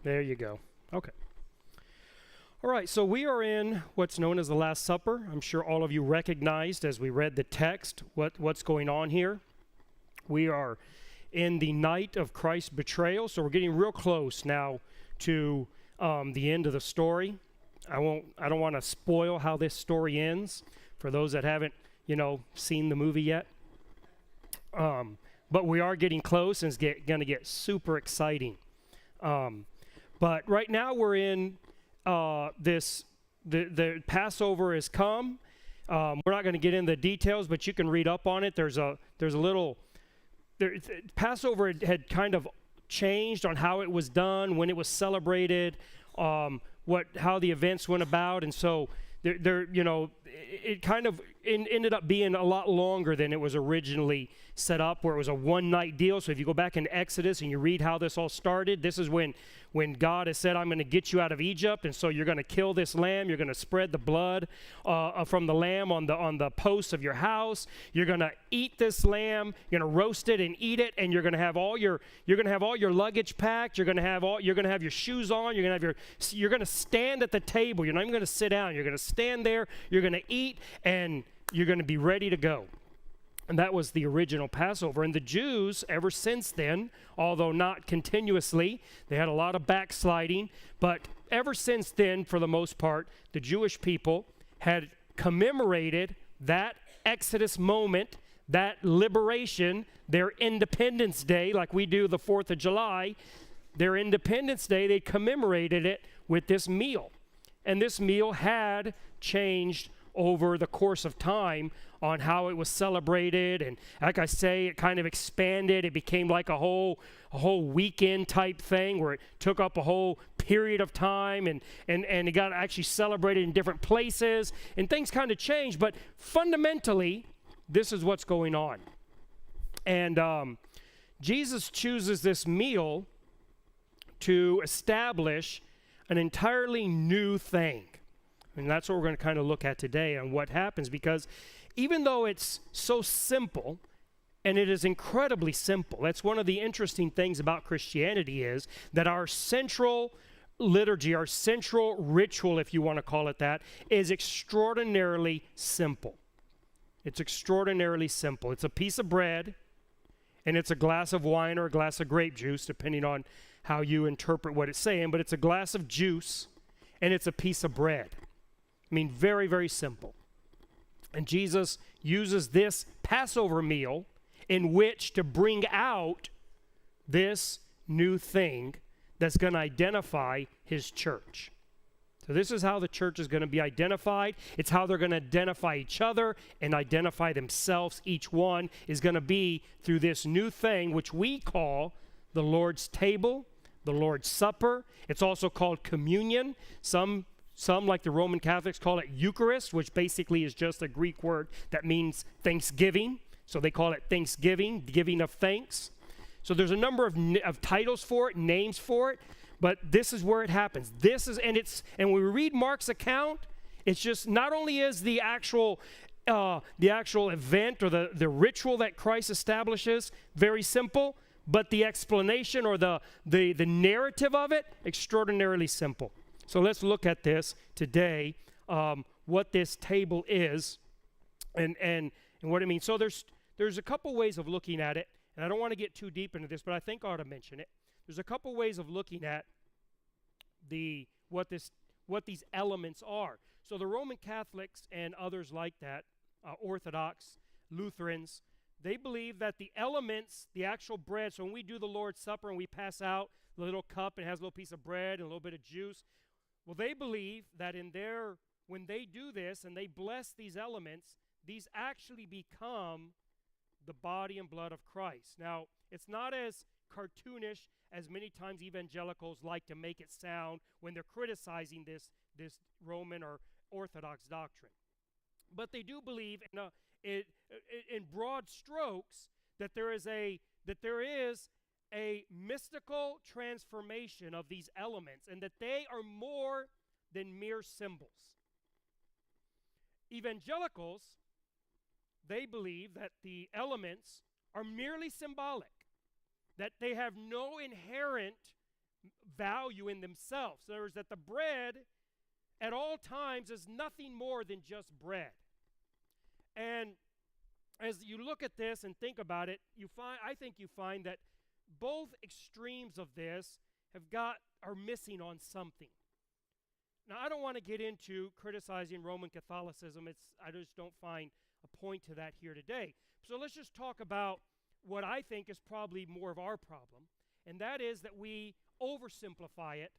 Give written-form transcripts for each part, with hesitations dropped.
There you go. Okay. All right, so we are in what's known as the Last Supper. I'm sure all of you recognized as we read the text what's going on here. We are in the night of Christ's betrayal, so we're getting real close now to the end of the story. I don't want to spoil how this story ends for those that haven't, seen the movie yet. But we are getting close, and it's going to get super exciting. But right now we're in the Passover has come. We're not going to get into the details, but you can read up on it. There's a little Passover had kind of changed on how it was done, when it was celebrated, how the events went about, and so it kind of ended up being a lot longer than it was originally set up, where it was a one-night deal. So if you go back into Exodus and you read how this all started, this is when God has said, I'm going to get you out of Egypt, and so you're going to kill this lamb. You're going to spread the blood from the lamb on the posts of your house. You're going to eat this lamb. You're going to roast it and eat it, and you're going to have all your luggage packed. You're going to have your shoes on. You're going to stand at the table. You're not even going to sit down. You're going to stand there. You're going to eat, and you're going to be ready to go. And that was the original Passover. And the Jews, ever since then, although not continuously, they had a lot of backsliding, but ever since then, for the most part, the Jewish people had commemorated that Exodus moment, that liberation, their Independence Day, like we do the 4th of July. Their Independence Day, they commemorated it with this meal. And this meal had changed over the course of time on how it was celebrated, and like I say, it kind of expanded. It became like a whole weekend type thing where it took up a whole period of time, and it got actually celebrated in different places, and things kind of changed. But fundamentally, this is what's going on. And Jesus chooses this meal to establish an entirely new thing. And that's what we're going to kind of look at today on what happens, because even though it's so simple, and it is incredibly simple, that's one of the interesting things about Christianity, is that our central liturgy, our central ritual, if you want to call it that, is extraordinarily simple. It's extraordinarily simple. It's a piece of bread, and it's a glass of wine or a glass of grape juice, depending on how you interpret what it's saying, but it's a glass of juice, and it's a piece of bread. I mean, very, very simple. And Jesus uses this Passover meal in which to bring out this new thing that's going to identify his church. So this is how the church is going to be identified. It's how they're going to identify each other and identify themselves. Each one is going to be through this new thing, which we call the Lord's table, the Lord's Supper. It's also called communion. Some, like the Roman Catholics, call it Eucharist, which basically is just a Greek word that means thanksgiving. So they call it Thanksgiving, giving of thanks. So there's a number of titles for it, names for it, but this is where it happens. And when we read Mark's account, it's just not only is the actual event or the ritual that Christ establishes very simple, but the explanation or the narrative of it extraordinarily simple. So let's look at this today, what this table is and what it means. So there's a couple ways of looking at it, and I don't want to get too deep into this, but I think I ought to mention it. There's a couple ways of looking at what these elements are. So the Roman Catholics and others like that, Orthodox, Lutherans, they believe that the elements, the actual bread, so when we do the Lord's Supper and we pass out the little cup and it has a little piece of bread and a little bit of juice, well, they believe that when they do this and they bless these elements, these actually become the body and blood of Christ. Now, it's not as cartoonish as many times evangelicals like to make it sound when they're criticizing this Roman or Orthodox doctrine. But they do believe in broad strokes that there is a mystical transformation of these elements, and that they are more than mere symbols. Evangelicals, they believe that the elements are merely symbolic, that they have no inherent value in themselves. In other words, that the bread at all times is nothing more than just bread. And as you look at this and think about it, I think you find that both extremes of this are missing on something. Now, I don't want to get into criticizing Roman Catholicism. I just don't find a point to that here today. So let's just talk about what I think is probably more of our problem, and that is that we oversimplify it,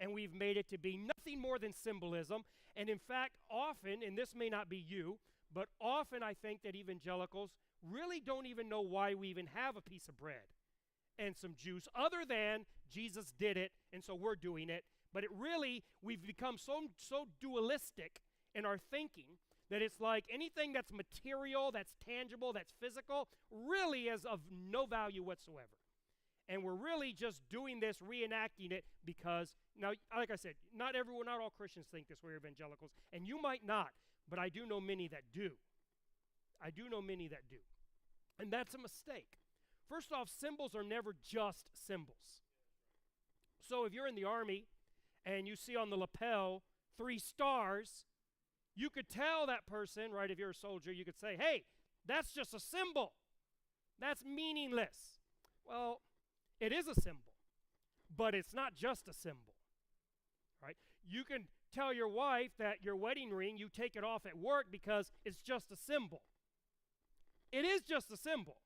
and we've made it to be nothing more than symbolism. And in fact, often, and this may not be you, but often I think that evangelicals really don't even know why we even have a piece of bread and some juice, other than Jesus did it, and so we're doing it. But we've become so dualistic in our thinking that it's like anything that's material, that's tangible, that's physical, really is of no value whatsoever. And we're really just doing this, reenacting it, because, now, like I said, not all Christians think this way, evangelicals, and you might not, but I do know many that do. And that's a mistake. First off, symbols are never just symbols. So if you're in the army and you see on the lapel 3 stars, you could tell that person, right, if you're a soldier, you could say, hey, that's just a symbol. That's meaningless. Well, it is a symbol, but it's not just a symbol, right? You can tell your wife that your wedding ring, you take it off at work because it's just a symbol. It is just a symbol,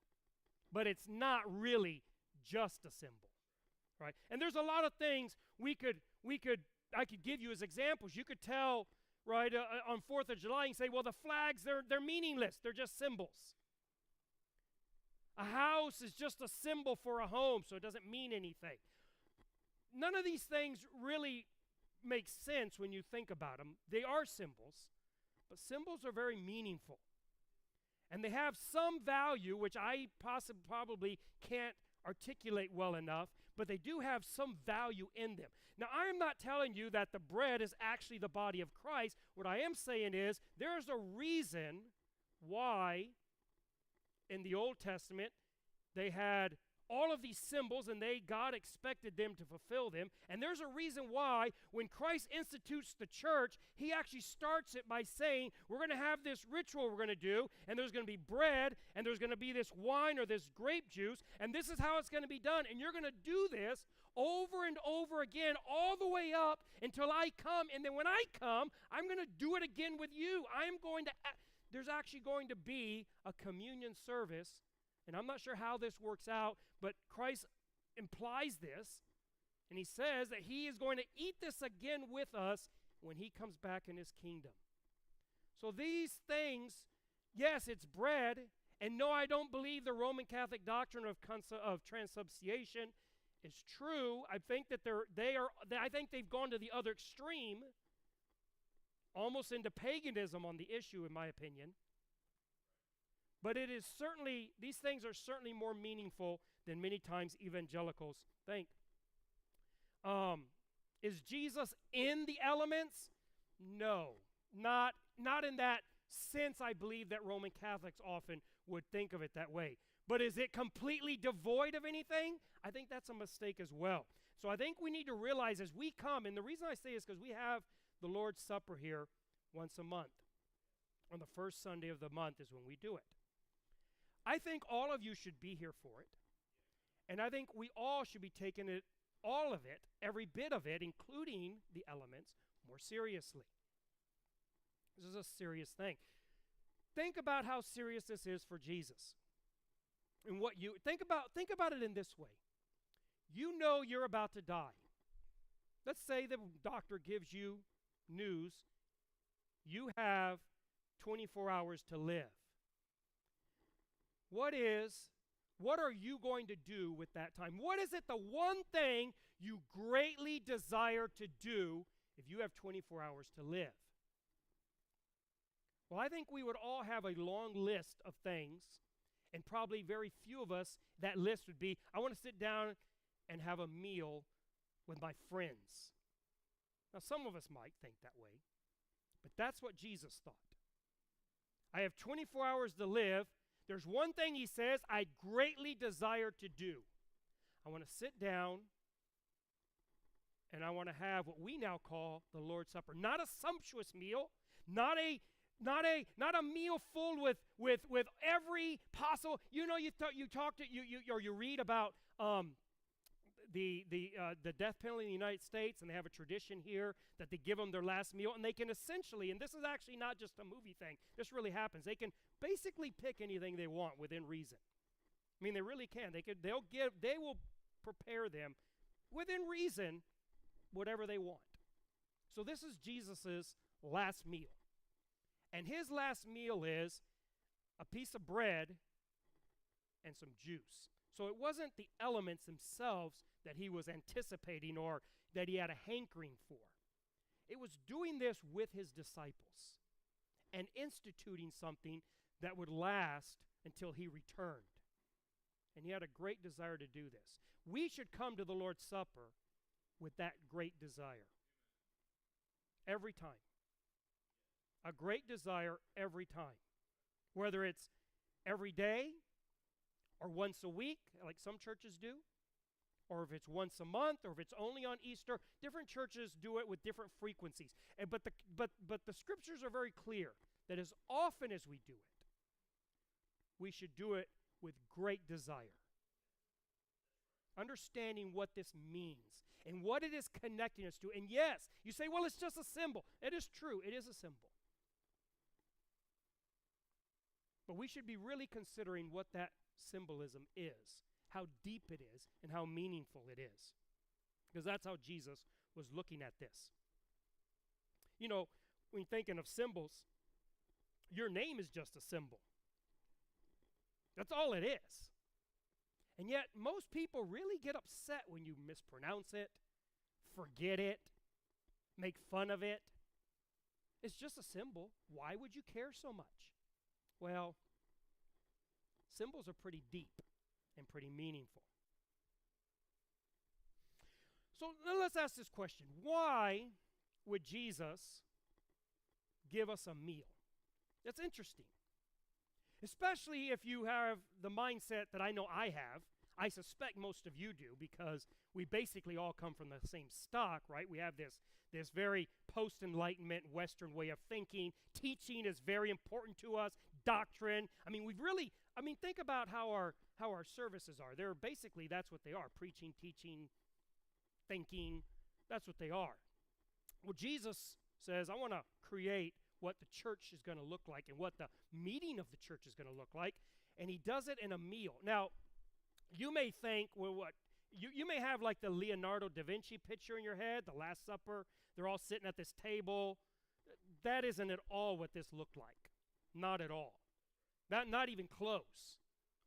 but it's not really just a symbol, right? And there's a lot of things I could give you as examples. You could tell, right, on 4th of July and say, well, the flags, they're meaningless. They're just symbols. A house is just a symbol for a home, so it doesn't mean anything. None of these things really make sense when you think about them. They are symbols, but symbols are very meaningful. And they have some value, which I probably can't articulate well enough, but they do have some value in them. Now, I am not telling you that the bread is actually the body of Christ. What I am saying is there's a reason why in the Old Testament they had all of these symbols, and God expected them to fulfill them. And there's a reason why when Christ institutes the church, he actually starts it by saying, we're going to have this ritual we're going to do, and there's going to be bread, and there's going to be this wine or this grape juice, and this is how it's going to be done. And you're going to do this over and over again, all the way up until I come. And then when I come, I'm going to do it again with you. There's actually going to be a communion service. And I'm not sure how this works out, but Christ implies this, and he says that he is going to eat this again with us when he comes back in his kingdom. So these things, yes, it's bread, and no, I don't believe the Roman Catholic doctrine of transubstantiation is true. I think that I think they've gone to the other extreme, almost into paganism on the issue, in my opinion. But these things are certainly more meaningful than many times evangelicals think. Is Jesus in the elements? No, not in that sense. I believe that Roman Catholics often would think of it that way. But is it completely devoid of anything? I think that's a mistake as well. So I think we need to realize as we come, and the reason I say is because we have the Lord's Supper here once a month. On the first Sunday of the month is when we do it. I think all of you should be here for it. And I think we all should be taking it, all of it, every bit of it, including the elements, more seriously. This is a serious thing. Think about how serious this is for Jesus. And think about it in this way. You know you're about to die. Let's say the doctor gives you news. You have 24 hours to live. What are you going to do with that time? What is it, the one thing you greatly desire to do if you have 24 hours to live? Well, I think we would all have a long list of things, and probably very few of us, that list would be, I want to sit down and have a meal with my friends. Now, some of us might think that way, but that's what Jesus thought. I have 24 hours to live. There's one thing he says I greatly desire to do. I want to sit down And I want to have what we now call the Lord's Supper. Not a sumptuous meal, not a meal full with every possible. You know, you read about the death penalty in the United States, and they have a tradition here that they give them their last meal, and they can essentially, and this is actually not just a movie thing, this really happens. They can basically pick anything they want within reason. I mean, they really can. They will prepare them within reason whatever they want. So this is Jesus's last meal. And his last meal is a piece of bread and some juice. So it wasn't the elements themselves that he was anticipating or that he had a hankering for. It was doing this with his disciples and instituting something that would last until he returned. And he had a great desire to do this. We should come to the Lord's Supper with that great desire. Every time. A great desire every time. Whether it's every day or once a week, like some churches do, or if it's once a month, or if it's only on Easter. Different churches do it with different frequencies. But the scriptures are very clear that as often as we do it, we should do it with great desire. Understanding what this means and what it is connecting us to. And yes, you say, well, it's just a symbol. It is true. It is a symbol. But we should be really considering what that symbolism is, how deep it is, and how meaningful it is. Because that's how Jesus was looking at this. You know, when thinking of symbols, your name is just a symbol. That's all it is. And yet, most people really get upset when you mispronounce it, forget it, make fun of it. It's just a symbol. Why would you care so much? Well, symbols are pretty deep and pretty meaningful. So now let's ask this question. Why would Jesus give us a meal? That's interesting. Especially if you have the mindset that I know I have. I suspect most of you do, because we basically all come from the same stock, right? We have this very post-Enlightenment Western way of thinking. Teaching is very important to us. Doctrine. I mean, think about how our services are. They're basically, that's what they are. Preaching, teaching, thinking. That's what they are. Well, Jesus says, I want to create what the church is going to look like and what the meeting of the church is going to look like. And he does it in a meal. Now, you may think, well, what? You may have like the Leonardo da Vinci picture in your head, the Last Supper. They're all sitting at this table. That isn't at all what this looked like. Not at all. Not even close.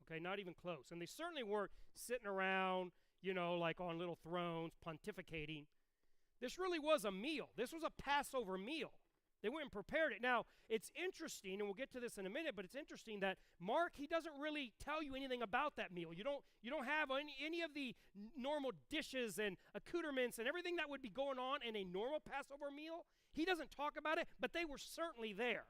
Okay, not even close. And they certainly weren't sitting around, like on little thrones, pontificating. This really was a meal. This was a Passover meal. They went and prepared it. Now, it's interesting, and we'll get to this in a minute, but it's interesting that Mark, he doesn't really tell you anything about that meal. You don't have any of the normal dishes and accoutrements and everything that would be going on in a normal Passover meal. He doesn't talk about it, but they were certainly there.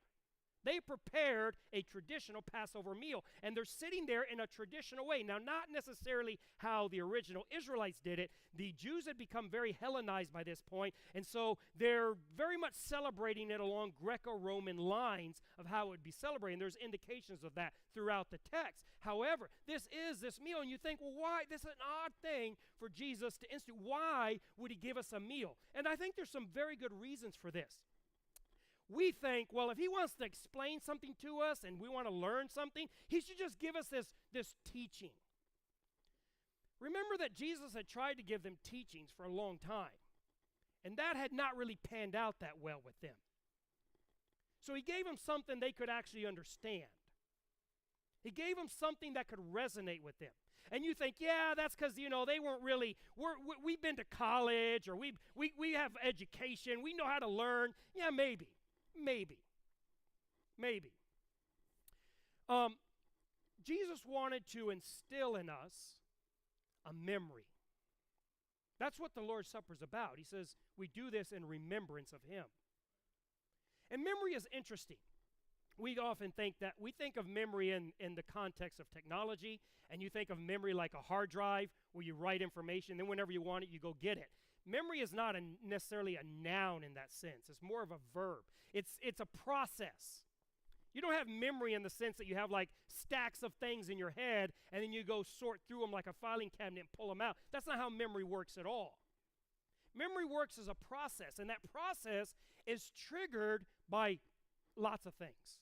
They prepared a traditional Passover meal, and they're sitting there in a traditional way. Now, not necessarily how the original Israelites did it. The Jews had become very Hellenized by this point, and so they're very much celebrating it along Greco-Roman lines of how it would be celebrated. And there's indications of that throughout the text. However, this meal, and you think, well, why? This is an odd thing for Jesus to institute. Why would he give us a meal? And I think there's some very good reasons for this. We think, well, if he wants to explain something to us and we want to learn something, he should just give us this teaching. Remember that Jesus had tried to give them teachings for a long time, and that had not really panned out that well with them. So he gave them something they could actually understand. He gave them something that could resonate with them. And you think, yeah, that's because, they weren't really, we've been to college, or we have education, we know how to learn. Yeah, maybe. Jesus wanted to instill in us a memory. That's what the Lord's Supper is about. He says we do this in remembrance of him. And memory is interesting. We often think of memory in the context of technology, and you think of memory like a hard drive where you write information, then whenever you want it, you go get it. Memory is not necessarily a noun in that sense. It's more of a verb. It's a process. You don't have memory in the sense that you have like stacks of things in your head and then you go sort through them like a filing cabinet and pull them out. That's not how memory works at all. Memory works as a process, and that process is triggered by lots of things.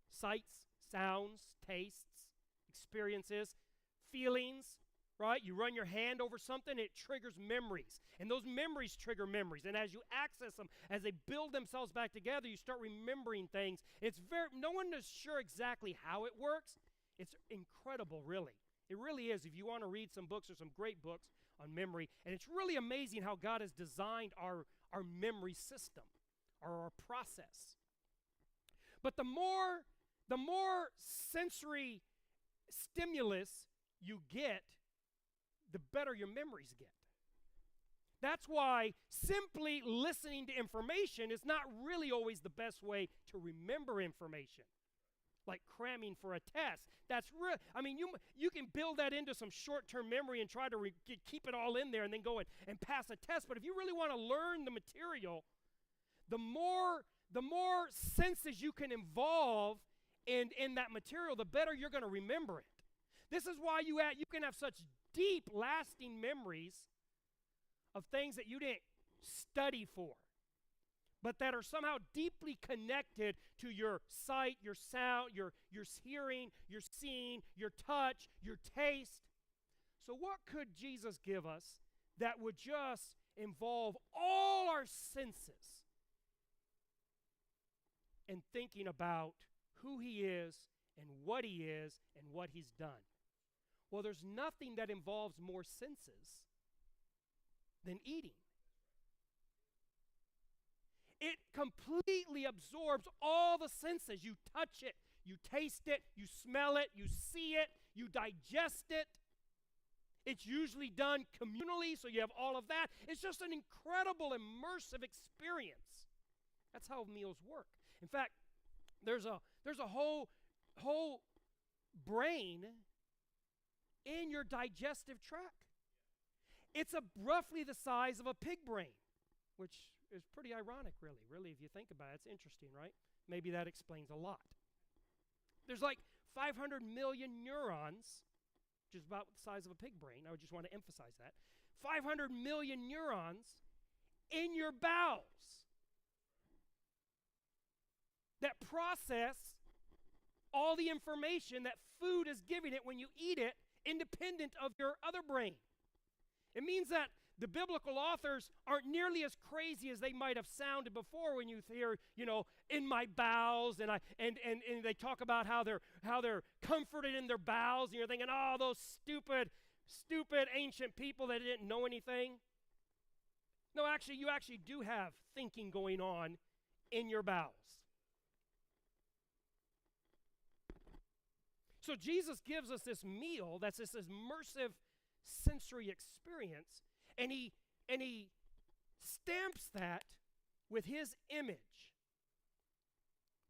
Sights, sounds, tastes, experiences, feelings, right? You run your hand over something, it triggers memories. And those memories trigger memories. And as you access them, as they build themselves back together, you start remembering things. No one is sure exactly how it works. It's incredible, really. It really is. If you want to read some books, there's some great books on memory. And it's really amazing how God has designed our memory system, or our process. But the more sensory stimulus you get, the better your memories get. That's why simply listening to information is not really always the best way to remember information. Like cramming for a test. That's real. I mean, you can build that into some short-term memory and try to keep it all in there and then go and pass a test. But if you really want to learn the material, the more senses you can involve in that material, the better you're going to remember it. This is why you can have such deep, lasting memories of things that you didn't study for, but that are somehow deeply connected to your sight, your sound, your hearing, your seeing, your touch, your taste. So what could Jesus give us that would just involve all our senses in thinking about who he is and what he's done? Well, there's nothing that involves more senses than eating. It completely absorbs all the senses. You touch it, you taste it, you smell it, you see it, you digest it. It's usually done communally, so you have all of that. It's just an incredible immersive experience. That's how meals work. In fact, there's a whole brain in your digestive tract. It's roughly the size of a pig brain, which is pretty ironic, really, if you think about it. It's interesting, right? Maybe that explains a lot. There's like 500 million neurons, which is about the size of a pig brain. I would just want to emphasize that. 500 million neurons in your bowels that process all the information that food is giving it when you eat it, independent of your other brain. It means that the biblical authors aren't nearly as crazy as they might have sounded before when you hear, in my bowels, and they talk about how they're comforted in their bowels, and you're thinking, oh, those stupid ancient people that didn't know anything. No, actually, you actually do have thinking going on in your bowels. So Jesus gives us this meal that's this immersive sensory experience, and he stamps that with his image,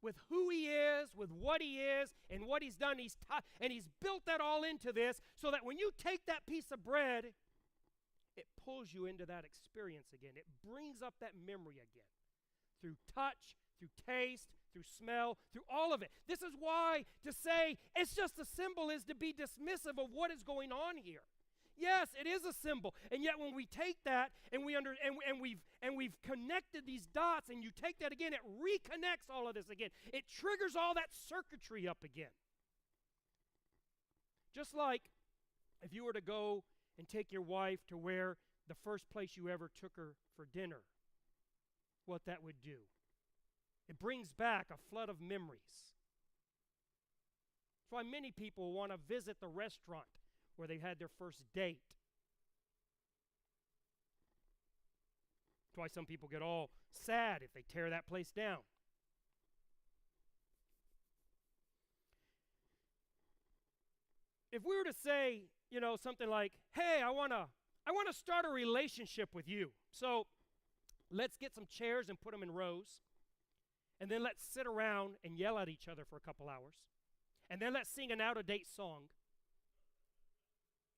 with who he is, with what he is, and what he's done. And he's built that all into this so that when you take that piece of bread, it pulls you into that experience again. It brings up that memory again through touch, through taste, through smell, through all of it. This is why to say it's just a symbol is to be dismissive of what is going on here. Yes, it is a symbol, and yet when we take that and we've connected these dots, and you take that again, it reconnects all of this again. It triggers all that circuitry up again. Just like if you were to go and take your wife to where the first place you ever took her for dinner, what that would do. It brings back a flood of memories. That's why many people want to visit the restaurant where they had their first date. That's why some people get all sad if they tear that place down. If we were to say, something like, hey, I want to start a relationship with you. So let's get some chairs and put them in rows. And then let's sit around and yell at each other for a couple hours. And then let's sing an out-of-date song.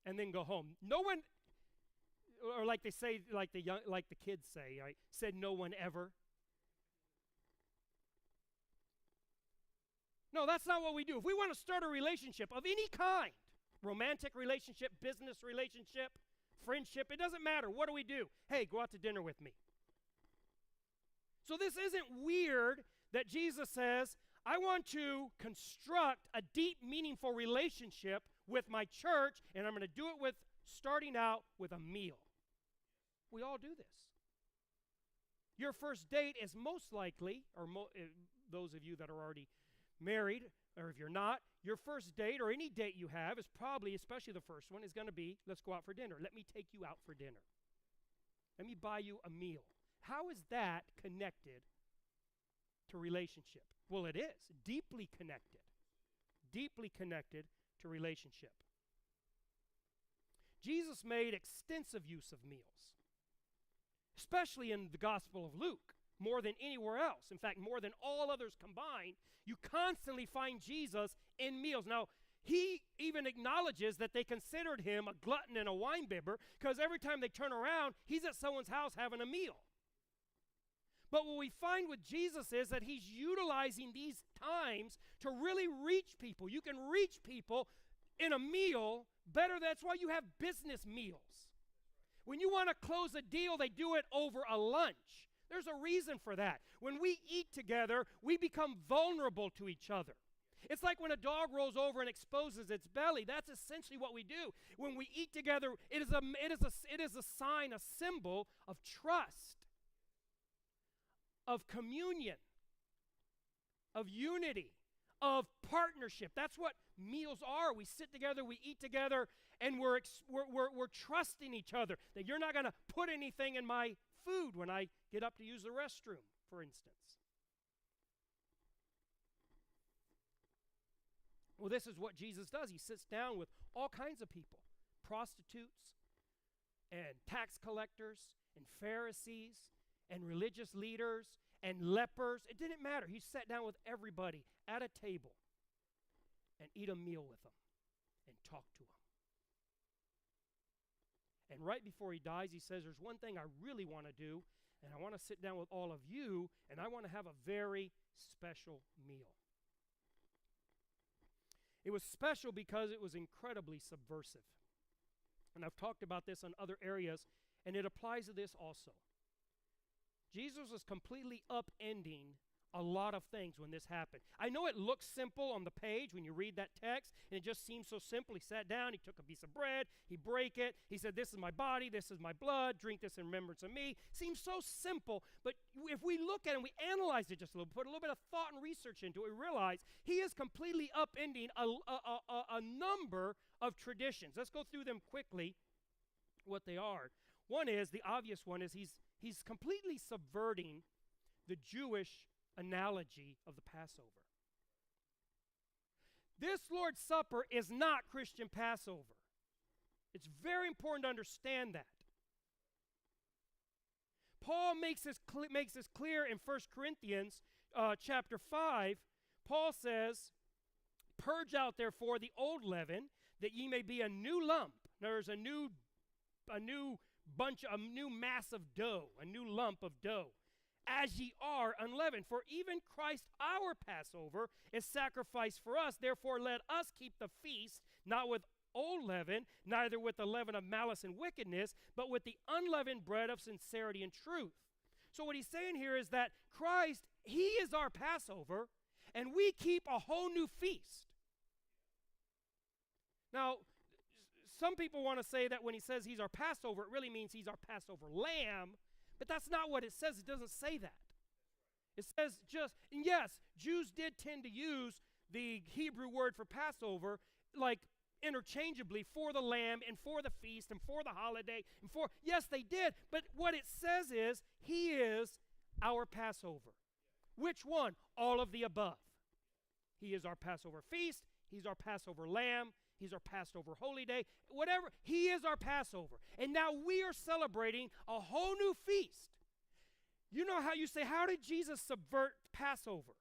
And then go home. No one, or like they say, like the kids say, right? Said no one ever. No, that's not what we do. If we want to start a relationship of any kind, romantic relationship, business relationship, friendship, it doesn't matter. What do? Hey, go out to dinner with me. So this isn't weird that Jesus says, I want to construct a deep, meaningful relationship with my church, and I'm going to do it with starting out with a meal. We all do this. Your first date is most likely, or those of you that are already married, or if you're not, your first date or any date you have is probably, especially the first one, is going to be, let's go out for dinner. Let me take you out for dinner. Let me buy you a meal. How is that connected to relationship? Well, it is deeply connected to relationship. Jesus made extensive use of meals, especially in the Gospel of Luke, more than anywhere else. In fact, more than all others combined, you constantly find Jesus in meals. Now, he even acknowledges that they considered him a glutton and a winebibber because every time they turn around, he's at someone's house having a meal. But what we find with Jesus is that he's utilizing these times to really reach people. You can reach people in a meal better. That's why you have business meals. When you want to close a deal, they do it over a lunch. There's a reason for that. When we eat together, we become vulnerable to each other. It's like when a dog rolls over and exposes its belly. That's essentially what we do. When we eat together, it is a sign, a symbol of trust, of communion, of unity, of partnership. That's what meals are. We sit together, we eat together, and we're trusting each other that you're not going to put anything in my food when I get up to use the restroom, for instance. Well, this is what Jesus does. He sits down with all kinds of people, prostitutes and tax collectors and Pharisees and religious leaders and lepers. It didn't matter. He sat down with everybody at a table and eat a meal with them and talk to them. And right before he dies, he says, there's one thing I really want to do, and I want to sit down with all of you, and I want to have a very special meal. It was special because it was incredibly subversive. And I've talked about this in other areas, and it applies to this also. Jesus was completely upending a lot of things when this happened. I know it looks simple on the page when you read that text, and it just seems so simple. He sat down, he took a piece of bread, he broke it, he said, this is my body, this is my blood, drink this in remembrance of me. Seems so simple, but if we look at it and we analyze it just a little, put a little bit of thought and research into it, we realize he is completely upending a number of traditions. Let's go through them quickly, what they are. One is, the obvious one is he's completely subverting the Jewish analogy of the Passover. This Lord's Supper is not Christian Passover. It's very important to understand that. Paul makes this clear in 1 Corinthians chapter 5. Paul says, purge out therefore the old leaven, that ye may be a new lump. Now there's a new mass of dough, a new lump of dough, as ye are unleavened. For even Christ our Passover is sacrificed for us. Therefore let us keep the feast, not with old leaven, neither with the leaven of malice and wickedness, but with the unleavened bread of sincerity and truth. So what he's saying here is that Christ, he is our Passover, and we keep a whole new feast. Now, some people want to say that when he says he's our Passover, it really means he's our Passover lamb, but that's not what it says. It doesn't say that. It says and yes, Jews did tend to use the Hebrew word for Passover like interchangeably for the lamb and for the feast and for the holiday and for, yes, they did, but what it says is he is our Passover. Which one? All of the above. He is our Passover feast, he's our Passover lamb, he's our Passover holy day, whatever. He is our Passover. And now we are celebrating a whole new feast. You know how you say, how did Jesus subvert Passover?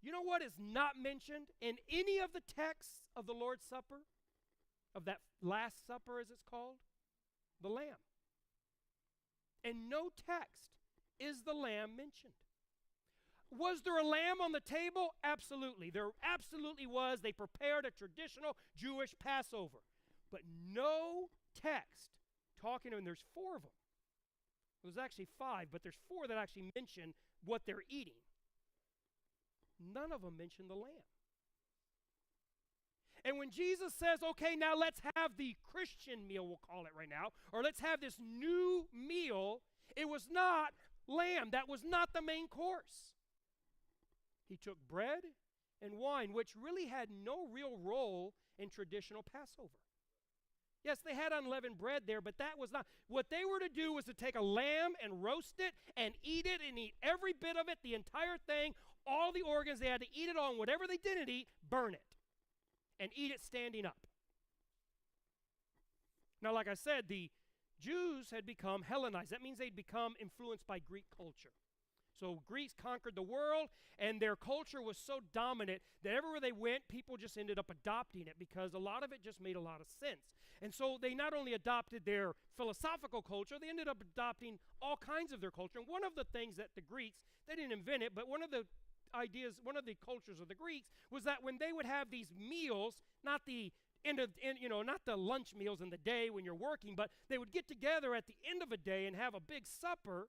You know what is not mentioned in any of the texts of the Lord's Supper, of that Last Supper as it's called? the lamb. And no text is the lamb mentioned. Was there a lamb on the table? Absolutely. There absolutely was. They prepared a traditional Jewish Passover. But no text talking, and there's 4 of them. There's actually 5, but there's 4 that actually mention what they're eating. None of them mention the lamb. And when Jesus says, okay, now let's have the Christian meal, we'll call it right now, or let's have this new meal, it was not lamb. That was not the main course. He took bread and wine, which really had no real role in traditional Passover. Yes, they had unleavened bread there, but that was not. What they were to do was to take a lamb and roast it and eat every bit of it, the entire thing, all the organs. They had to eat it all, and whatever they didn't eat, burn it and eat it standing up. Now, like I said, the Jews had become Hellenized. That means they'd become influenced by Greek culture. So Greeks conquered the world, and their culture was so dominant that everywhere they went, people just ended up adopting it because a lot of it just made a lot of sense. And so they not only adopted their philosophical culture, they ended up adopting all kinds of their culture. And one of the things that the Greeks, they didn't invent it, but one of the ideas, one of the cultures of the Greeks was that when they would have these meals, not the not the lunch meals in the day when you're working, but they would get together at the end of a day and have a big supper.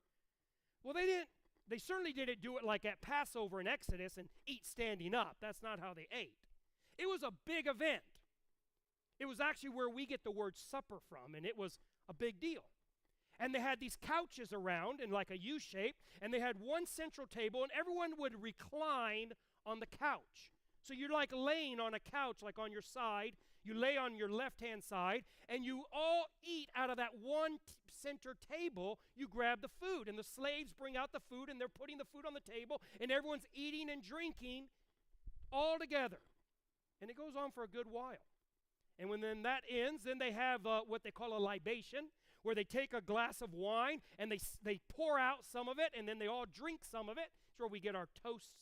Well, they certainly didn't do it like at Passover in Exodus and eat standing up. That's not how they ate. It was a big event. It was actually where we get the word supper from, and it was a big deal. And they had these couches around in like a U shape, and they had one central table, and everyone would recline on the couch. So you're like laying on a couch, like on your side. You lay on your left-hand side, and you all eat out of that one center table. You grab the food, and the slaves bring out the food, and they're putting the food on the table, and everyone's eating and drinking all together. And it goes on for a good while. And when then that ends, then they have what they call a libation, where they take a glass of wine, and they pour out some of it, and then they all drink some of it. It's where we get our toasts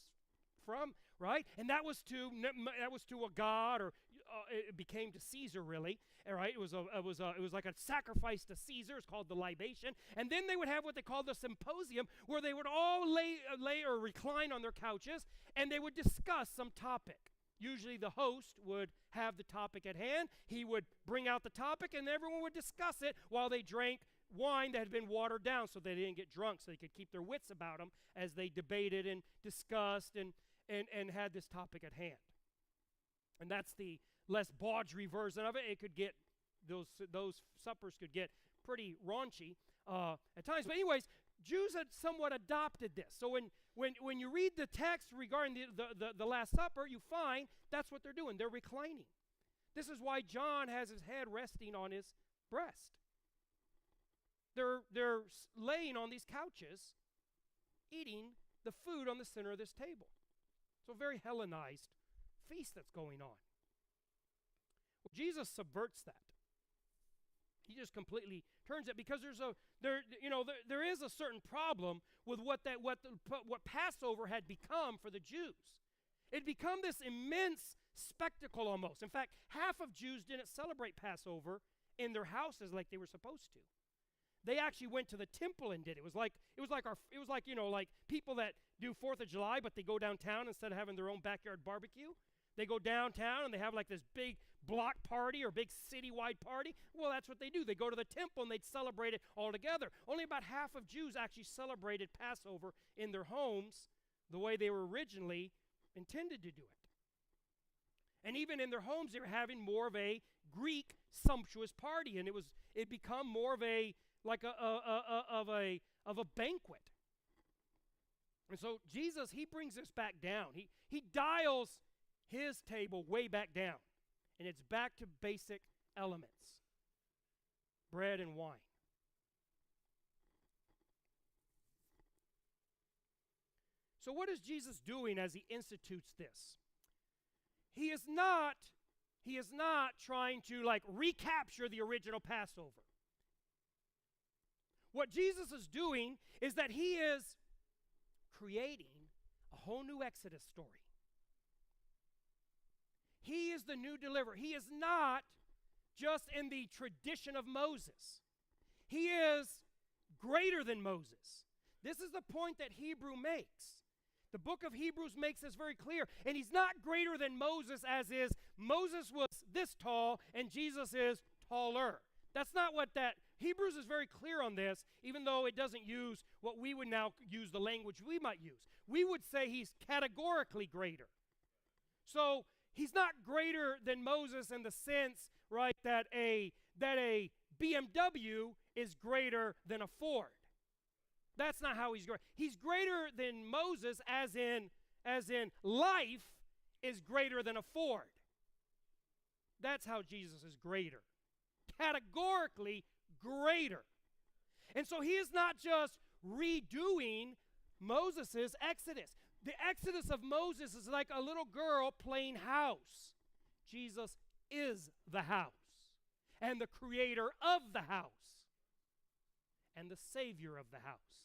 from, right? And that was to a god, or it became to Caesar, really. All right, it was like a sacrifice to Caesar. It's called the libation. And then they would have what they called the symposium, where they would all lay or recline on their couches, and they would discuss some topic. Usually the host would have the topic at hand. He would bring out the topic, and everyone would discuss it while they drank wine that had been watered down so they didn't get drunk, so they could keep their wits about them as they debated and discussed and had this topic at hand. And that's the less bawdry version of it. It could get, those suppers could get pretty raunchy at times. But anyways, Jews had somewhat adopted this. So when you read the text regarding the Last Supper, you find that's what they're doing. They're reclining. This is why John has his head resting on his breast. They're laying on these couches, eating the food on the center of this table. So a very Hellenized feast that's going on. Well, Jesus subverts that. He just completely turns it, because there is a certain problem with what Passover had become for the Jews. It had become this immense spectacle almost. In fact, half of Jews didn't celebrate Passover in their houses like they were supposed to. They actually went to the temple and did it. It was like people that do 4th of July, but they go downtown instead of having their own backyard barbecue. They go downtown and they have like this big block party or big citywide party. Well, that's what they do. They go to the temple and they'd celebrate it all together. Only about half of Jews actually celebrated Passover in their homes the way they were originally intended to do it. And even in their homes, they were having more of a Greek sumptuous party, and it become more of a banquet. And so Jesus, he brings this back down. He dials his table way back down, and it's back to basic elements: bread and wine. So what is Jesus doing as he institutes this? He is not trying to recapture the original Passover. What Jesus is doing is that he is creating a whole new Exodus story. He is the new deliverer. He is not just in the tradition of Moses. He is greater than Moses. This is the point that Hebrew makes. The book of Hebrews makes this very clear. And he's not greater than Moses, as is Moses was this tall and Jesus is taller. That's not what that, Hebrews is very clear on this, even though it doesn't use what we would now use, the language we might use. We would say he's categorically greater. So he's not greater than Moses in the sense, right, that a BMW is greater than a Ford. That's not how he's great. He's greater than Moses as in life is greater than a Ford. That's how Jesus is greater. Categorically greater. And so he is not just redoing Moses' Exodus. The Exodus of Moses is like a little girl playing house. Jesus is the house and the creator of the house and the savior of the house.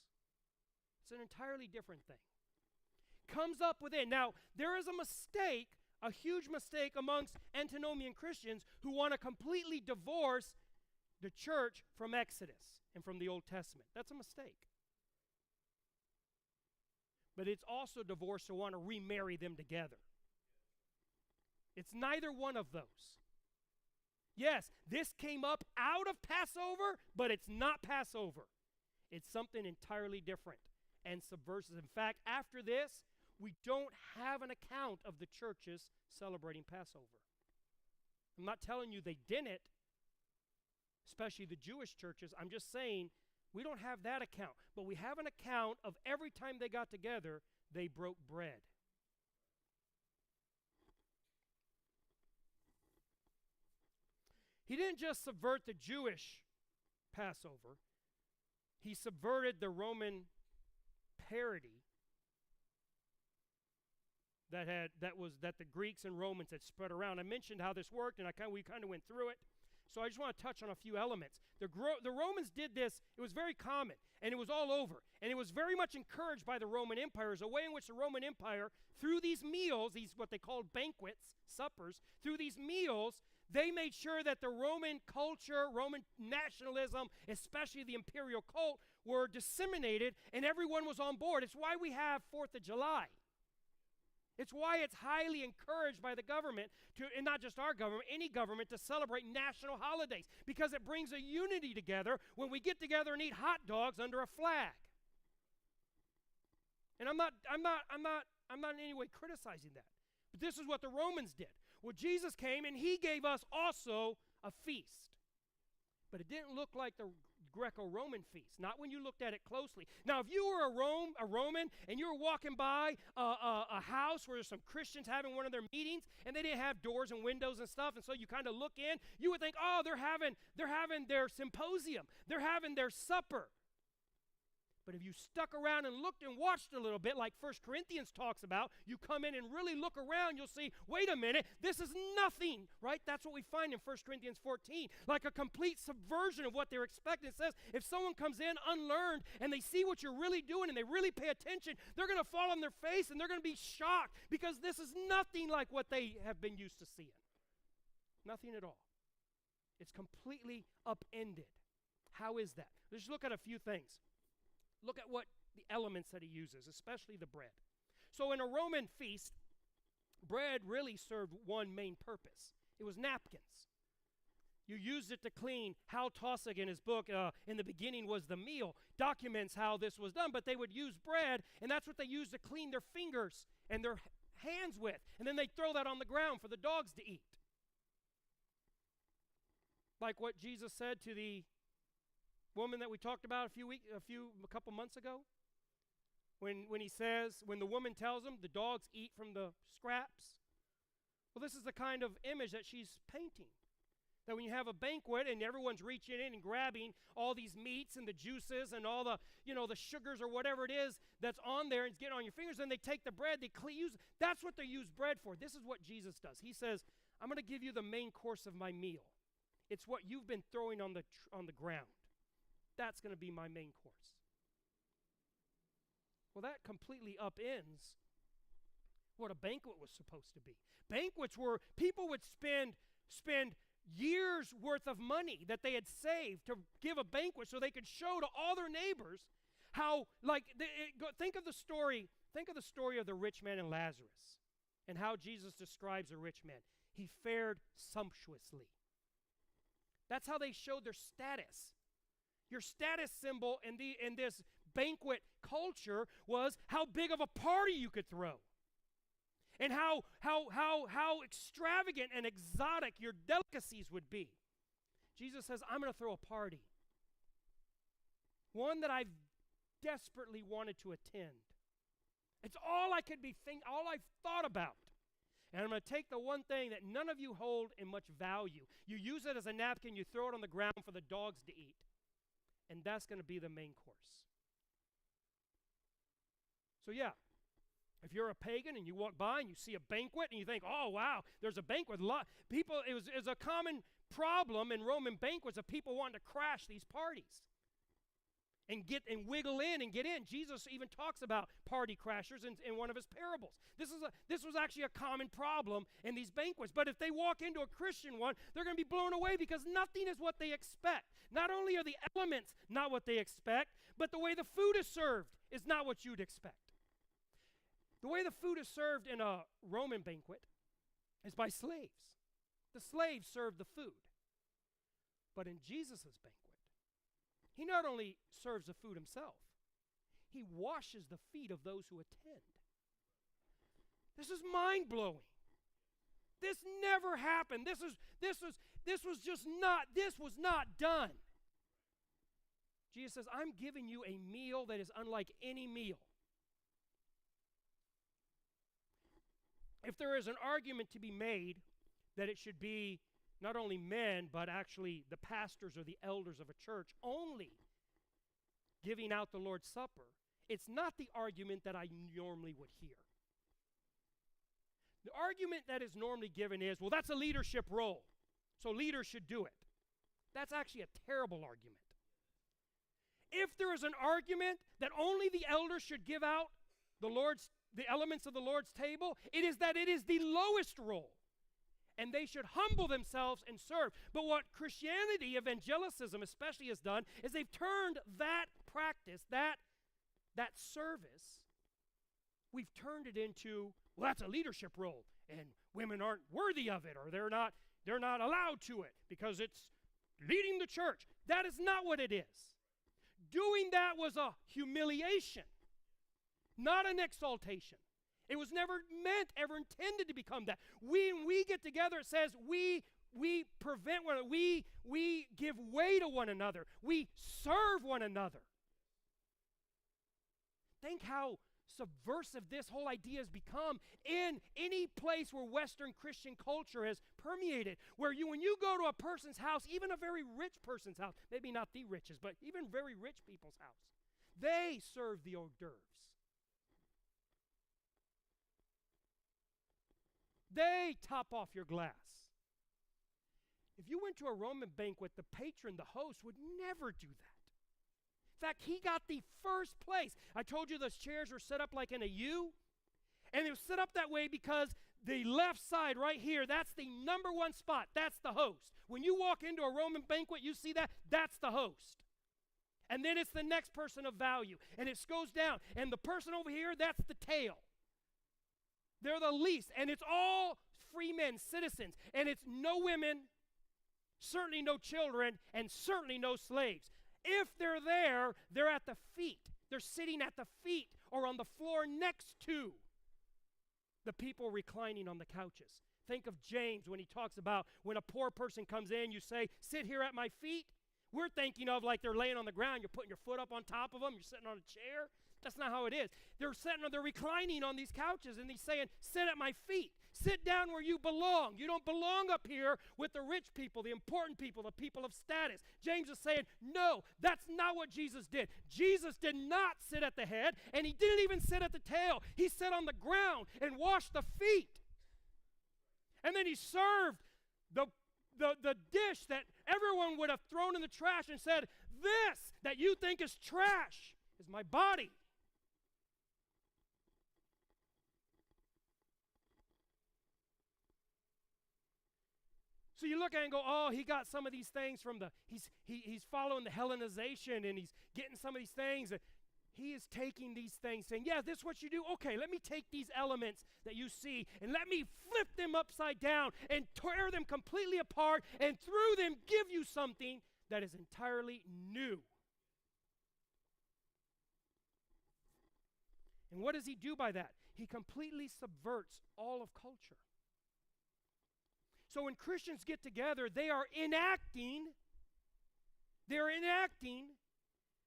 It's an entirely different thing. Comes up within. Now, there is a mistake, a huge mistake amongst antinomian Christians who want to completely divorce the church from Exodus and from the Old Testament. That's a mistake. But it's also divorce to want to remarry them together. It's neither one of those. Yes, this came up out of Passover, but it's not Passover. It's something entirely different and subversive. In fact, after this, we don't have an account of the churches celebrating Passover. I'm not telling you they didn't, especially the Jewish churches. I'm just saying we don't have that account. But we have an account of every time they got together, they broke bread. He didn't just subvert the Jewish Passover. He subverted the Roman parody that the Greeks and Romans had spread around. I mentioned how this worked, and we kind of went through it. So I just want to touch on a few elements. The Romans did this. It was very common, and it was all over. And it was very much encouraged by the Roman Empire as a way in which the Roman Empire, through these meals, these what they called banquets, suppers, through these meals, they made sure that the Roman culture, Roman nationalism, especially the imperial cult, were disseminated, and everyone was on board. It's why we have 4th of July. It's why it's highly encouraged by the government, and not just our government, any government, to celebrate national holidays, because it brings a unity together when we get together and eat hot dogs under a flag. And I'm not in any way criticizing that. But this is what the Romans did. Well, Jesus came and he gave us also a feast. But it didn't look like the Greco-Roman feast, not when you looked at it closely. Now, if you were a Roman, and you were walking by a house where there's some Christians having one of their meetings, and they didn't have doors and windows and stuff, and so you kind of look in, you would think, oh, they're having their symposium. They're having their supper. But if you stuck around and looked and watched a little bit, like 1 Corinthians talks about, you come in and really look around, you'll see, wait a minute, this is nothing, right? That's what we find in 1 Corinthians 14, like a complete subversion of what they're expecting. It says, if someone comes in unlearned and they see what you're really doing and they really pay attention, they're going to fall on their face and they're going to be shocked because this is nothing like what they have been used to seeing. Nothing at all. It's completely upended. How is that? Let's look at a few things. Look at what the elements that he uses, especially the bread. So in a Roman feast, bread really served one main purpose. It was napkins. You used it to clean. Hal Tossig in his book, In the Beginning Was the Meal, documents how this was done, but they would use bread, and that's what they used to clean their fingers and their hands with, and then they'd throw that on the ground for the dogs to eat. Like what Jesus said to the woman that we talked about a couple months ago, when he says, when the woman tells him the dogs eat from the scraps. Well, this is the kind of image that she's painting. That when you have a banquet and everyone's reaching in and grabbing all these meats and the juices and all the, the sugars or whatever it is that's on there and it's getting on your fingers, then they take the bread, that's what they use bread for. This is what Jesus does. He says, I'm going to give you the main course of my meal. It's what you've been throwing on the ground. That's going to be my main course. Well, that completely upends what a banquet was supposed to be. Banquets were, people would spend years' worth of money that they had saved to give a banquet so they could show to all their neighbors how, think of the story of the rich man and Lazarus and how Jesus describes a rich man. He fared sumptuously. That's how they showed their status. Your status symbol in this banquet culture was how big of a party you could throw. And how extravagant and exotic your delicacies would be. Jesus says, I'm going to throw a party. One that I've desperately wanted to attend. It's all I could all I've thought about. And I'm going to take the one thing that none of you hold in much value. You use it as a napkin, you throw it on the ground for the dogs to eat. And that's going to be the main course. So yeah, if you're a pagan and you walk by and you see a banquet and you think, oh wow, there's a banquet. People, it was a common problem in Roman banquets of people wanting to crash these parties and wiggle in and get in. Jesus even talks about party crashers in one of his parables. This was actually a common problem in these banquets. But if they walk into a Christian one, they're going to be blown away because nothing is what they expect. Not only are the elements not what they expect, but the way the food is served is not what you'd expect. The way the food is served in a Roman banquet is by slaves. The slaves serve the food. But in Jesus' banquet, he not only serves the food himself, he washes the feet of those who attend. This is mind-blowing. This never happened. This was not done. Jesus says, I'm giving you a meal that is unlike any meal. If there is an argument to be made that it should be not only men, but actually the pastors or the elders of a church only giving out the Lord's Supper, it's not the argument that I normally would hear. The argument that is normally given is, well, that's a leadership role, so leaders should do it. That's actually a terrible argument. If there is an argument that only the elders should give out the elements of the Lord's table, it is that it is the lowest role. And they should humble themselves and serve. But what Christianity, evangelicism especially, has done is they've turned that practice, that service, we've turned it into, well, that's a leadership role, and women aren't worthy of it, or they're not allowed to it because it's leading the church. That is not what it is. Doing that was a humiliation, not an exaltation. It was never meant, ever intended to become that. When we get together, it says we prevent one another. We give way to one another. We serve one another. Think how subversive this whole idea has become in any place where Western Christian culture has permeated. Where when you go to a person's house, even a very rich person's house, maybe not the richest, but even very rich people's house, they serve the hors d'oeuvres. They top off your glass. If you went to a Roman banquet, the patron, the host, would never do that. In fact, he got the first place. I told you those chairs were set up like in a U. And they were set up that way because the left side right here, that's the number one spot. That's the host. When you walk into a Roman banquet, you see that? That's the host. And then it's the next person of value. And it goes down. And the person over here, that's the tail. They're the least, and it's all free men, citizens, and it's no women, certainly no children, and certainly no slaves. If they're there, they're at the feet. They're sitting at the feet or on the floor next to the people reclining on the couches. Think of James when he talks about when a poor person comes in, you say, sit here at my feet. We're thinking of like they're laying on the ground, you're putting your foot up on top of them, you're sitting on a chair. That's not how it is. They're reclining on these couches, and he's saying, sit at my feet. Sit down where you belong. You don't belong up here with the rich people, the important people, the people of status. James is saying, no, that's not what Jesus did. Jesus did not sit at the head, and he didn't even sit at the tail. He sat on the ground and washed the feet. And then he served the dish that everyone would have thrown in the trash and said, this that you think is trash is my body. So you look at it and go, oh, he got some of these things from he's following the Hellenization, and he's getting some of these things. He is taking these things, saying, yeah, this is what you do. Okay, let me take these elements that you see, and let me flip them upside down and tear them completely apart, and through them give you something that is entirely new. And what does he do by that? He completely subverts all of culture. So when Christians get together, they are enacting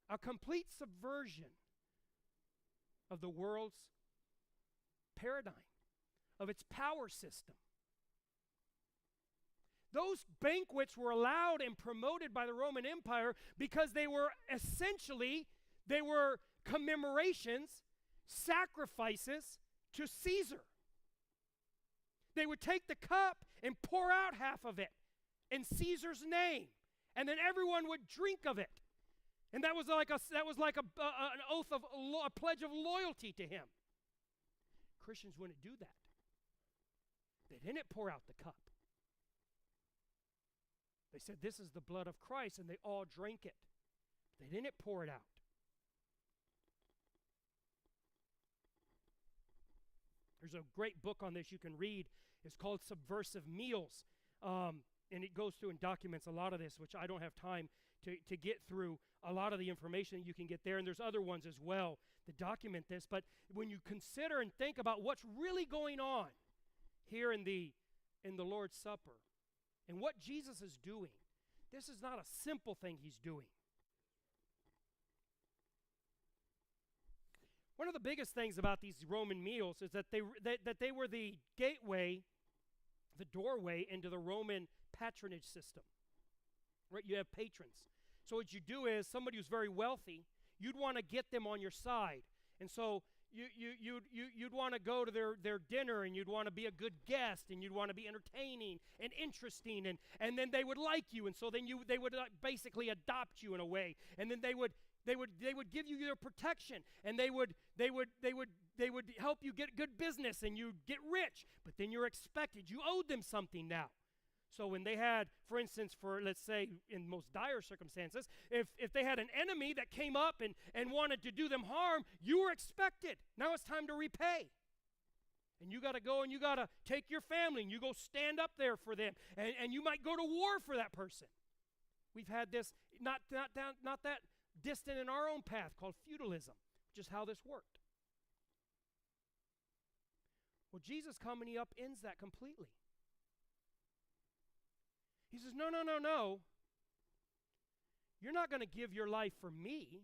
a complete subversion of the world's paradigm, of its power system. Those banquets were allowed and promoted by the Roman Empire because they were commemorations, sacrifices to Caesar. They would take the cup and pour out half of it in Caesar's name, and then everyone would drink of it. And that was like an oath of a pledge of loyalty to him. Christians wouldn't do that. They didn't pour out the cup. They said, this is the blood of Christ, and they all drank it. They didn't pour it out. There's a great book on this you can read. It's called Subversive Meals. And it goes through and documents a lot of this, which I don't have time to get through a lot of the information that you can get there. And there's other ones as well that document this. But when you consider and think about what's really going on here in the Lord's Supper and what Jesus is doing, this is not a simple thing he's doing. One of the biggest things about these Roman meals is that they were the gateway, the doorway into the Roman patronage system. Right? You have patrons. So what you do is somebody who's very wealthy, you'd want to get them on your side. And so you'd want to go to their dinner, and you'd want to be a good guest, and you'd want to be entertaining and interesting, and then they would like you, and so then they would basically adopt you in a way. And then they would give you their protection, and they would help you get good business, and you'd get rich. But then you're expected. You owed them something now. So when they had, for instance, let's say in most dire circumstances, if they had an enemy that came up and wanted to do them harm, you were expected. Now it's time to repay. And you got to go and you got to take your family and you go stand up there for them. And you might go to war for that person. We've had this, not that distant in our own path, called feudalism, which is how this worked. Well, Jesus coming, he upends that completely. He says, no. You're not going to give your life for me.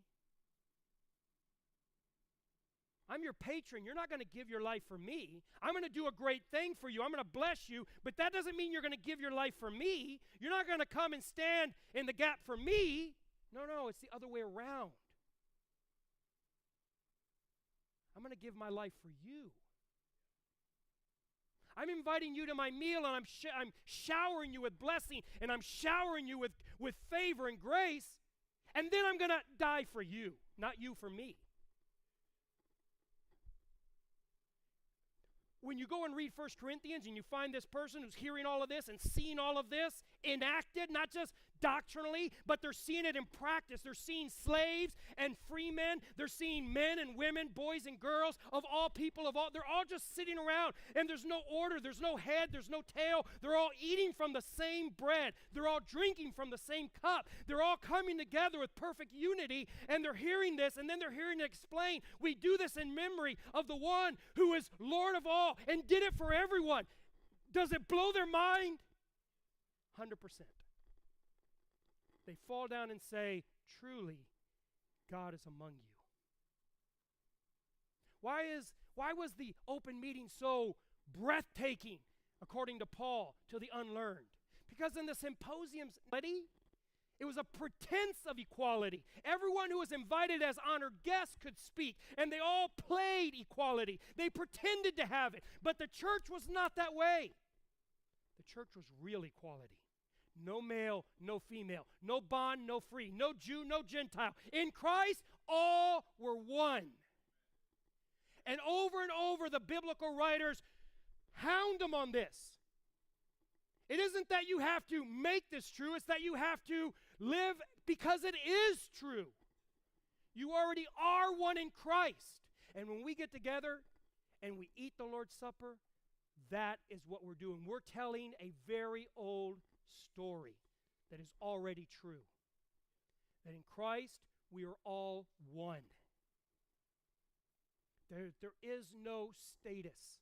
I'm your patron. You're not going to give your life for me. I'm going to do a great thing for you. I'm going to bless you, but that doesn't mean you're going to give your life for me. You're not going to come and stand in the gap for me. No, it's the other way around. I'm going to give my life for you. I'm inviting you to my meal, and I'm showering you with blessing, and I'm showering you with favor and grace, and then I'm going to die for you, not you for me. When you go and read 1 Corinthians and you find this person who's hearing all of this and seeing all of this enacted, not just doctrinally, but they're seeing it in practice. They're seeing slaves and free men. They're seeing men and women, boys and girls of all people, they're all just sitting around, and there's no order, there's no head, there's no tail. They're all eating from the same bread. They're all drinking from the same cup. They're all coming together with perfect unity, and they're hearing this, and then they're hearing it explained. We do this in memory of the one who is Lord of all and did it for everyone. Does it blow their mind? 100%. They fall down and say, truly, God is among you. Why was the open meeting so breathtaking, according to Paul, to the unlearned? Because in the symposiums, it was a pretense of equality. Everyone who was invited as honored guests could speak, and they all played equality. They pretended to have it, but the church was not that way. The church was real equality. No male, no female, no bond, no free, no Jew, no Gentile. In Christ, all were one. And over the biblical writers hound them on this. It isn't that you have to make this true, it's that you have to live because it is true. You already are one in Christ. And when we get together and we eat the Lord's Supper, that is what we're doing. We're telling a very old story that is already true. That in Christ, we are all one. There is no status.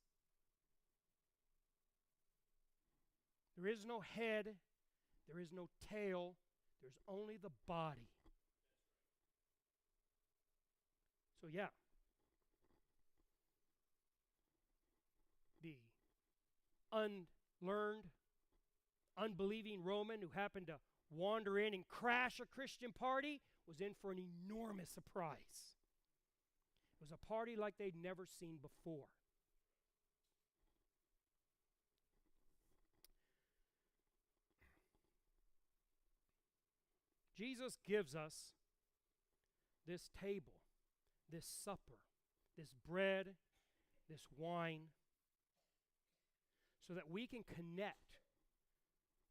There is no head. There is no tail. There's only the body. So yeah, the unlearned, unbelieving Roman who happened to wander in and crash a Christian party was in for an enormous surprise. It was a party like they'd never seen before. Jesus gives us this table, this supper, this bread, this wine, so that we can connect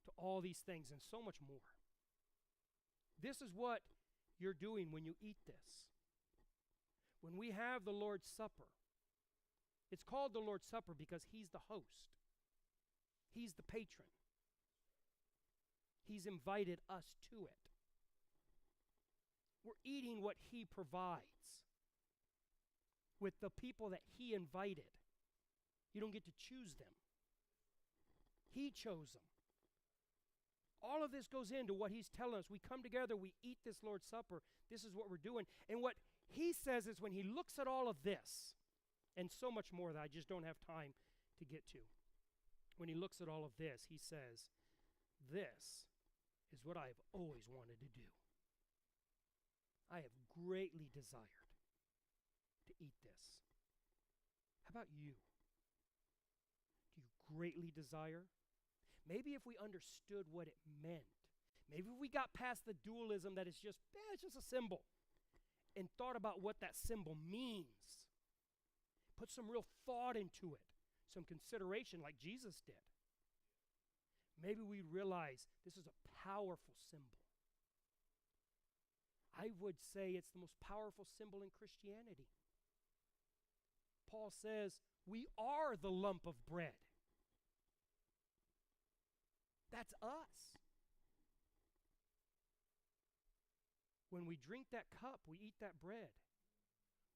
to all these things and so much more. This is what you're doing when you eat this. When we have the Lord's Supper, it's called the Lord's Supper because He's the host. He's the patron. He's invited us to it. We're eating what He provides with the people that He invited. You don't get to choose them. He chose them. All of this goes into what He's telling us. We come together, we eat this Lord's Supper. This is what we're doing. And what He says is when He looks at all of this, and so much more that I just don't have time to get to, when He looks at all of this, He says, this is what I have always wanted to do. I have greatly desired to eat this. How about you? Do you greatly desire? Maybe if we understood what it meant, maybe if we got past the dualism that it's just a symbol, and thought about what that symbol means, put some real thought into it, some consideration like Jesus did, maybe we realize this is a powerful symbol. I would say it's the most powerful symbol in Christianity. Paul says, we are the lump of bread. That's us. When we drink that cup, we eat that bread,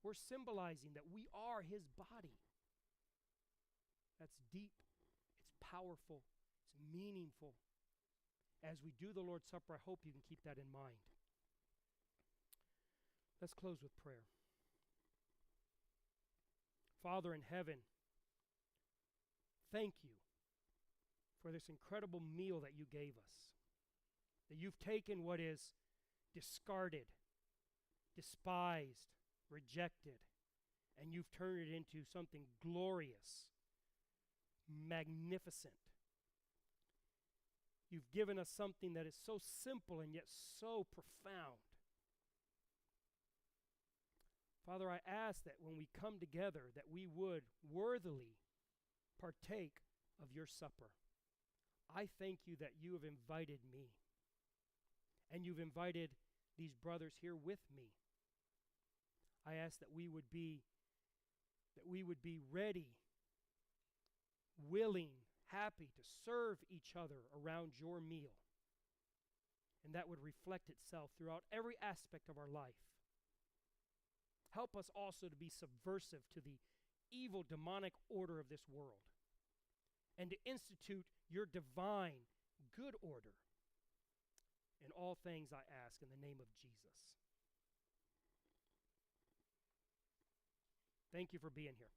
we're symbolizing that we are His body. That's deep, it's powerful, it's meaningful. As we do the Lord's Supper, I hope you can keep that in mind. Let's close with prayer. Father in heaven, thank you for this incredible meal that you gave us. That you've taken what is discarded, despised, rejected, and you've turned it into something glorious, magnificent. You've given us something that is so simple and yet so profound. Father, I ask that when we come together, that we would worthily partake of your supper. I thank you that you have invited me, and you've invited these brothers here with me. I ask that we would be ready, willing, happy to serve each other around your meal, and that would reflect itself throughout every aspect of our life. Help us also to be subversive to the evil, demonic order of this world, and to institute your divine, good order. In all things I ask in the name of Jesus. Thank you for being here.